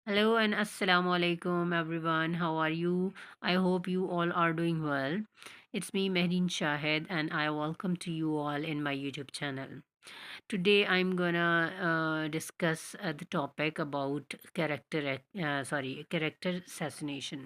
Hello and assalamu alaikum everyone. How are you? I hope you all are doing well. It's me Mehreen Shahid and I welcome to you all in my YouTube channel. Today I'm gonna discuss the topic about character assassination.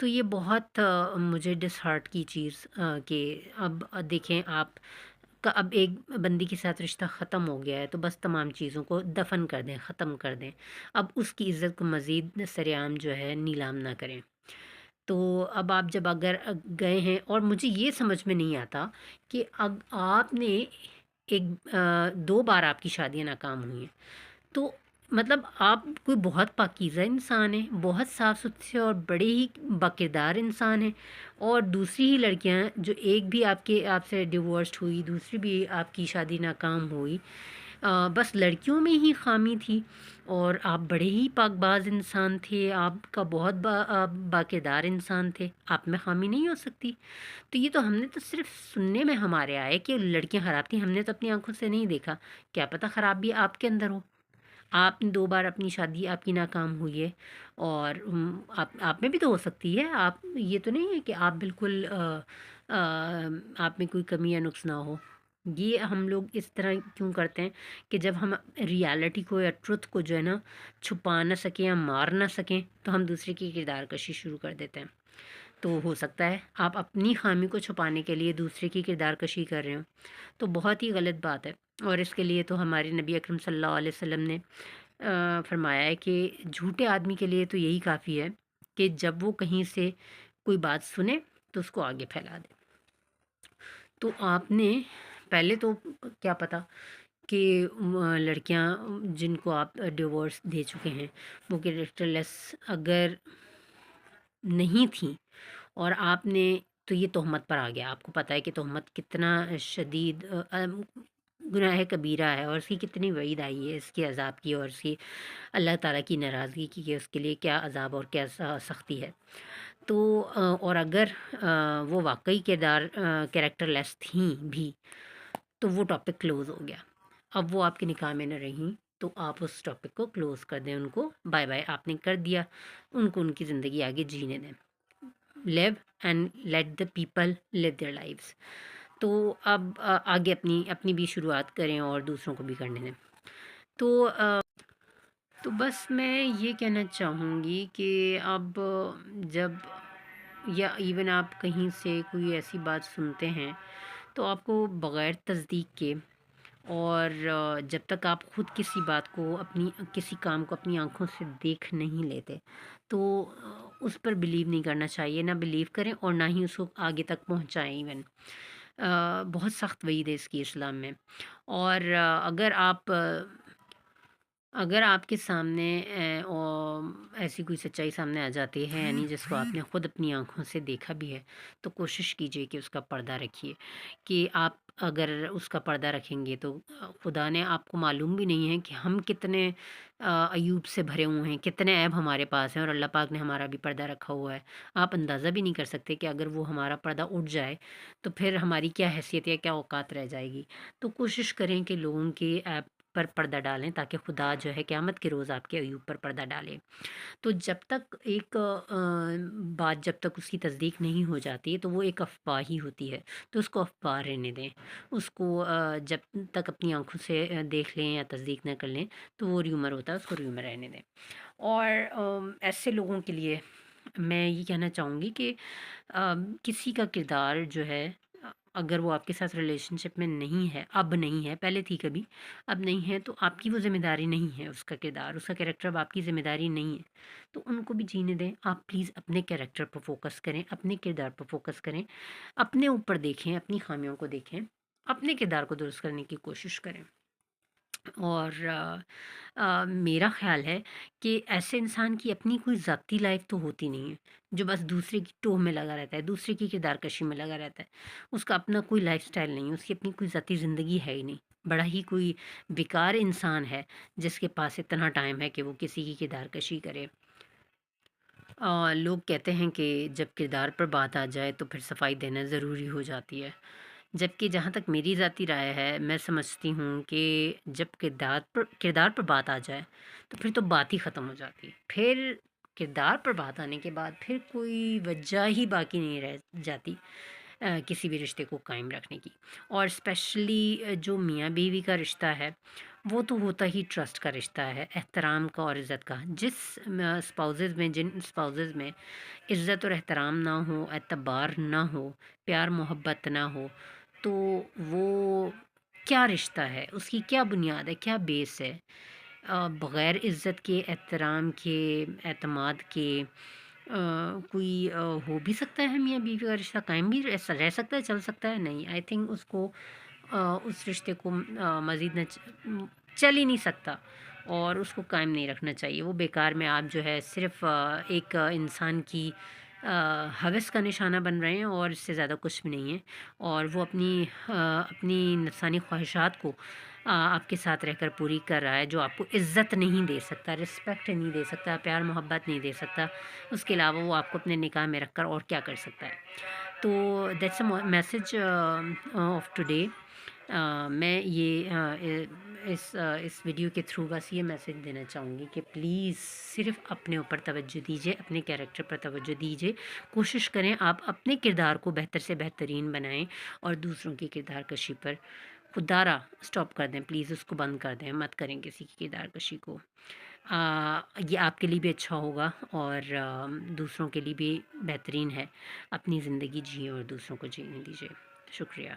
تو یہ بہت مجھے ڈسہارٹ کی چیز کہ اب دیکھیں آپ کا اب ایک بندی کے ساتھ رشتہ ختم ہو گیا ہے تو بس تمام چیزوں کو دفن کر دیں، ختم کر دیں، اب اس کی عزت کو مزید سرعام جو ہے نیلام نہ کریں۔ تو اب آپ جب اگر گئے ہیں، اور مجھے یہ سمجھ میں نہیں آتا کہ اب آپ نے ایک 2 بار آپ کی شادیاں ناکام ہوئی ہیں، تو مطلب آپ کوئی بہت پاکیزہ انسان ہیں، بہت صاف ستھرے اور بڑے ہی باکردار انسان ہیں، اور دوسری ہی لڑکیاں جو ایک بھی آپ سے ڈیورسڈ ہوئی، دوسری بھی آپ کی شادی ناکام ہوئی، بس لڑکیوں میں ہی خامی تھی، اور آپ بڑے ہی پاک باز انسان تھے، آپ کا بہت باکردار انسان تھے، آپ میں خامی نہیں ہو سکتی؟ تو یہ تو ہم نے تو صرف سننے میں ہمارے آئے کہ لڑکیاں خراب تھیں، ہم نے تو اپنی آنکھوں سے نہیں دیکھا، کیا پتہ خرابی آپ کے اندر ہو۔ آپ نے 2 بار اپنی شادی آپ کی ناکام ہوئی ہے، اور آپ میں بھی تو ہو سکتی ہے، آپ یہ تو نہیں ہے کہ آپ بالکل آپ میں کوئی کمی یا نقص نہ ہو۔ یہ ہم لوگ اس طرح کیوں کرتے ہیں کہ جب ہم ریالٹی کو یا ٹروتھ کو جو ہے نا چھپا نہ سکیں یا مار نہ سکیں تو ہم دوسرے کی کردار کشی شروع کر دیتے ہیں۔ تو ہو سکتا ہے آپ اپنی خامی کو چھپانے کے لیے دوسرے کی کردار کشی کر رہے ہوں، تو بہت ہی غلط بات ہے۔ اور اس کے لیے تو ہمارے نبی اکرم صلی اللہ علیہ وسلم نے فرمایا ہے کہ جھوٹے آدمی کے لیے تو یہی کافی ہے کہ جب وہ کہیں سے کوئی بات سنے تو اس کو آگے پھیلا دے۔ تو آپ نے پہلے تو کیا پتا کہ لڑکیاں جن کو آپ ڈیورس دے چکے ہیں وہ کیریکٹر لیس اگر نہیں تھیں، اور آپ نے تو یہ تہمت پر آ گیا، آپ کو پتہ ہے کہ تہمت کتنا شدید گناہ کبیرہ ہے، اور اس کی کتنی وعید آئی ہے اس کے عذاب کی، اور اس کی اللہ تعالیٰ کی ناراضگی کی کہ اس کے لیے کیا عذاب اور کیا سختی ہے۔ تو اور اگر وہ واقعی کیریکٹر لیس تھیں بھی تو وہ ٹاپک کلوز ہو گیا، اب وہ آپ کے نکاح میں نہ رہیں، تو آپ اس ٹاپک کو کلوز کر دیں، ان کو بائے بائے آپ نے کر دیا، ان کو ان کی زندگی آگے جینے دیں۔ Live and let the people live their lives. تو اب آگے اپنی اپنی بھی شروعات کریں اور دوسروں کو بھی کرنے دیں۔ تو تو بس میں یہ کہنا چاہوں گی کہ اب جب یا ایون آپ کہیں سے کوئی ایسی بات سنتے ہیں تو آپ کو بغیر تصدیق کے، اور جب تک آپ خود کسی بات کو اپنی کسی کام کو اپنی آنکھوں سے دیکھ نہیں لیتے تو اس پر بلیو نہیں کرنا چاہیے، نہ بلیو کریں اور نہ ہی اس کو آگے تک پہنچائیں ایون۔ بہت سخت وعید ہے اس کی اسلام میں۔ اور اگر آپ کے سامنے ایسی کوئی سچائی سامنے آ جاتی ہے، یعنی جس کو آپ نے خود اپنی آنکھوں سے دیکھا بھی ہے، تو کوشش کیجئے کہ اس کا پردہ رکھیے، کہ آپ اگر اس کا پردہ رکھیں گے تو خدا نے آپ کو معلوم بھی نہیں ہے کہ ہم کتنے عیوب سے بھرے ہوئے ہیں، کتنے عیب ہمارے پاس ہیں، اور اللہ پاک نے ہمارا بھی پردہ رکھا ہوا ہے۔ آپ اندازہ بھی نہیں کر سکتے کہ اگر وہ ہمارا پردہ اٹھ جائے تو پھر ہماری کیا حیثیت یا کیا اوقات رہ جائے گی۔ تو کوشش کریں کہ لوگوں کے عیب پر پردہ ڈالیں تاکہ خدا جو ہے قیامت کے روز آپ کے عیوب پر پردہ ڈالے۔ تو جب تک ایک بات جب تک اس کی تصدیق نہیں ہو جاتی تو وہ ایک افواہ ہی ہوتی ہے، تو اس کو افواہ رہنے دیں، اس کو جب تک اپنی آنکھوں سے دیکھ لیں یا تصدیق نہ کر لیں تو وہ ریومر ہوتا ہے، اس کو ریومر رہنے دیں۔ اور ایسے لوگوں کے لیے میں یہ کہنا چاہوں گی کہ کسی کا کردار جو ہے اگر وہ آپ کے ساتھ ریلیشن شپ میں نہیں ہے، اب نہیں ہے، پہلے تھی کبھی، اب نہیں ہے، تو آپ کی وہ ذمہ داری نہیں ہے، اس کا کردار، اس کا کریکٹر اب آپ کی ذمہ داری نہیں ہے، تو ان کو بھی جینے دیں۔ آپ پلیز اپنے کریکٹر پر فوکس کریں، اپنے کردار پر فوکس کریں، اپنے اوپر دیکھیں، اپنی خامیوں کو دیکھیں، اپنے کردار کو درست کرنے کی کوشش کریں۔ اور میرا خیال ہے کہ ایسے انسان کی اپنی کوئی ذاتی لائف تو ہوتی نہیں ہے، جو بس دوسرے کی ٹوہ میں لگا رہتا ہے، دوسرے کی کردار کشی میں لگا رہتا ہے، اس کا اپنا کوئی لائف سٹائل نہیں ہے، اس کی اپنی کوئی ذاتی زندگی ہے ہی نہیں، بڑا ہی کوئی بیکار انسان ہے جس کے پاس اتنا ٹائم ہے کہ وہ کسی کی کردار کشی کرے۔ لوگ کہتے ہیں کہ جب کردار پر بات آ جائے تو پھر صفائی دینا ضروری ہو جاتی ہے، جبکہ جہاں تک میری ذاتی رائے ہے میں سمجھتی ہوں کہ جب کردار پر بات آ جائے تو پھر تو بات ہی ختم ہو جاتی ہے، پھر کردار پر بات آنے کے بعد پھر کوئی وجہ ہی باقی نہیں رہ جاتی کسی بھی رشتے کو قائم رکھنے کی۔ اور اسپیشلی جو میاں بیوی کا رشتہ ہے وہ تو ہوتا ہی ٹرسٹ کا رشتہ ہے، احترام کا اور عزت کا۔ جس جن اسپاؤزز میں عزت اور احترام نہ ہو، اعتبار نہ ہو، پیار محبت نہ ہو، تو وہ کیا رشتہ ہے؟ اس کی کیا بنیاد ہے، کیا بیس ہے؟ بغیر عزت کے، احترام کے، اعتماد کے کوئی ہو بھی سکتا ہے میاں بیوی کا رشتہ قائم بھی رہ سکتا ہے، چل سکتا ہے؟ نہیں، آئی تھنک اس کو اس رشتے کو مزید نہ چل ہی نہیں سکتا، اور اس کو قائم نہیں رکھنا چاہیے۔ وہ بیکار میں آپ جو ہے صرف ایک انسان کی ہوس کا نشانہ بن رہے ہیں، اور اس سے زیادہ کچھ بھی نہیں ہے، اور وہ اپنی نفسانی خواہشات کو آپ کے ساتھ رہ کر پوری کر رہا ہے، جو آپ کو عزت نہیں دے سکتا، رسپیکٹ نہیں دے سکتا، پیار محبت نہیں دے سکتا۔ اس کے علاوہ وہ آپ کو اپنے نکاح میں رکھ کر اور کیا کر سکتا ہے؟ تو that's a message of today. میں یہ اس ویڈیو کے تھرو بس یہ میسج دینا چاہوں گی کہ پلیز صرف اپنے اوپر توجہ دیجیے، اپنے کیریکٹر پر توجہ دیجیے، کوشش کریں آپ اپنے کردار کو بہتر سے بہترین بنائیں، اور دوسروں کی کردار کشی پر خوددارہ اسٹاپ کر دیں، پلیز اس کو بند کر دیں، مت کریں کسی کی کردار کشی کو۔ یہ آپ کے لیے بھی اچھا ہوگا، اور دوسروں کے لیے بھی بہترین ہے۔ اپنی زندگی جئیں اور دوسروں کو جینے دیجیے۔ شکریہ۔